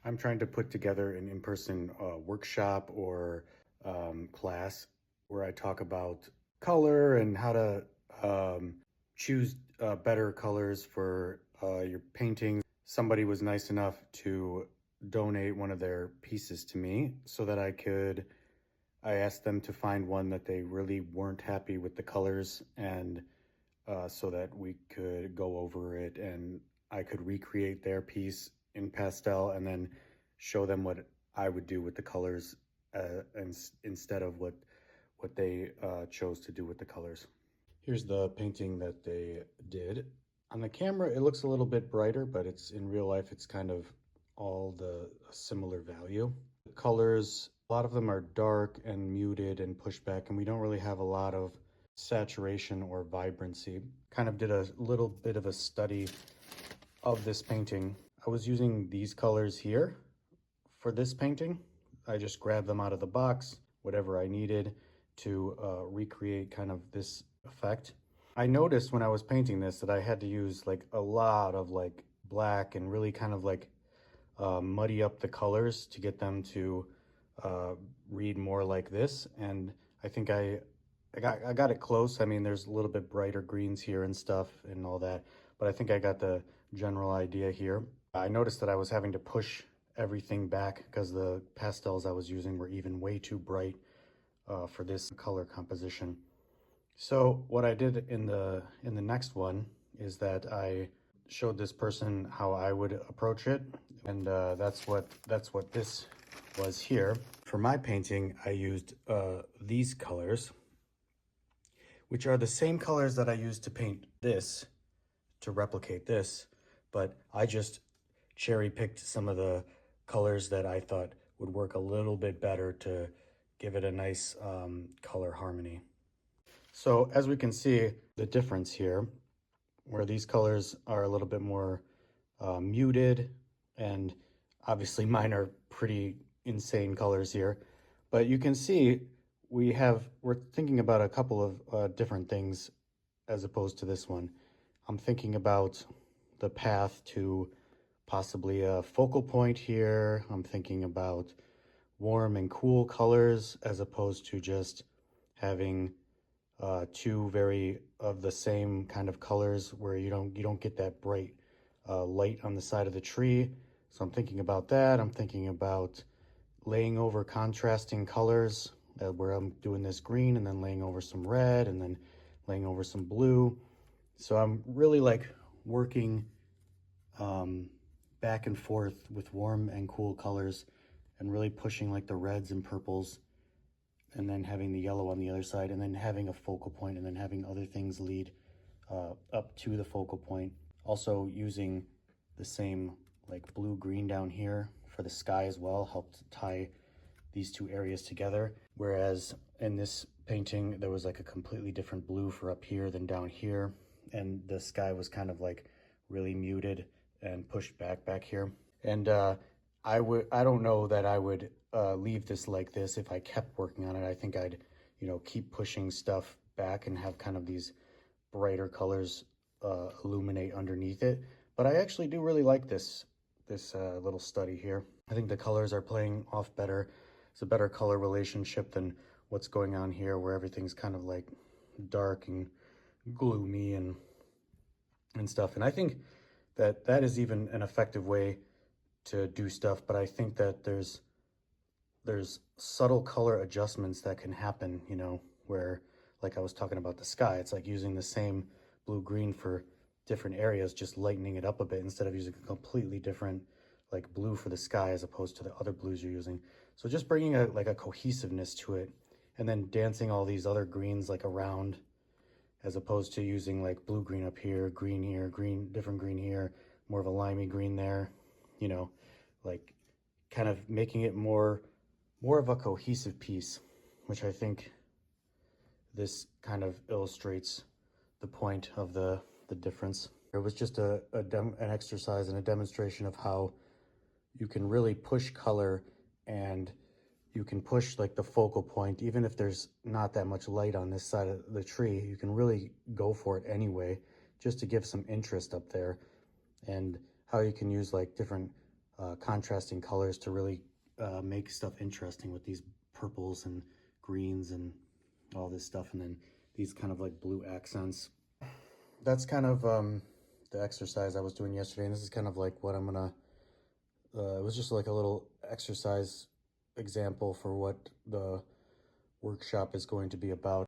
I'm trying to put together an in-person workshop or class where I talk about color and how to choose better colors for your paintings. Somebody was nice enough to donate one of their pieces to me so that I asked them to find one that they really weren't happy with the colors, and so that we could go over it and I could recreate their piece in pastel and then show them what I would do with the colors, and instead of what they chose to do with the colors. Here's the painting that they did. On the camera, it looks a little bit brighter, but it's in real life, it's kind of all the similar value. The colors, a lot of them are dark and muted and pushed back, and we don't really have a lot of saturation or vibrancy. Kind of did a little bit of a study of this painting. I was using these colors here for this painting. I just grabbed them out of the box, whatever I needed to recreate kind of this effect. I noticed when I was painting this that I had to use like a lot of like black and really kind of like muddy up the colors to get them to read more like this. And I think I got it close. I mean, there's a little bit brighter greens here and stuff and all that, but I think I got the general idea here. I noticed that I was having to push everything back because the pastels I was using were even way too bright for this color composition. So what I did in the next one is that I showed this person how I would approach it, and that's what this was here. For my painting, I used these colors, which are the same colors that I used to paint this, to replicate this, but I just cherry picked some of the colors that I thought would work a little bit better to give it a nice color harmony. So as we can see, the difference here, where these colors are a little bit more muted, and obviously mine are pretty insane colors here, but you can see we're thinking about a couple of different things as opposed to this one. I'm thinking about the path to possibly a focal point here. I'm thinking about warm and cool colors as opposed to just having two very of the same kind of colors where you don't get that bright light on the side of the tree. So I'm thinking about that. I'm thinking about laying over contrasting colors, where I'm doing this green and then laying over some red and then laying over some blue. So I'm really like working back and forth with warm and cool colors and really pushing like the reds and purples, and then having the yellow on the other side, and then having a focal point, and then having other things lead up to the focal point. Also using the same like blue-green down here for the sky as well helped tie these two areas together. Whereas in this painting, there was like a completely different blue for up here than down here. And the sky was kind of like really muted and pushed back here. And I don't know that I would leave this like this if I kept working on it. I think I'd, keep pushing stuff back and have kind of these brighter colors illuminate underneath it. But I actually do really like this little study here. I think the colors are playing off better. It's a better color relationship than what's going on here, where everything's kind of like dark and gloomy and stuff. And I think that is even an effective way to do stuff, but I think that there's subtle color adjustments that can happen, where, like I was talking about the sky, it's like using the same blue-green for different areas, just lightening it up a bit instead of using a completely different like blue for the sky as opposed to the other blues you're using. So just bringing a cohesiveness to it, and then dancing all these other greens like around, as opposed to using like blue-green up here, green, different green here, more of a limey green there, like kind of making it more of a cohesive piece, which I think this kind of illustrates the point of the difference. It was just an exercise and a demonstration of how you can really push color, and you can push like the focal point, even if there's not that much light on this side of the tree, you can really go for it anyway, just to give some interest up there. And how you can use like different contrasting colors to really make stuff interesting with these purples and greens and all this stuff, and then these kind of like blue accents. That's kind of the exercise I was doing yesterday, and this is kind of like what I'm gonna, it was just like a little exercise example for what the workshop is going to be about.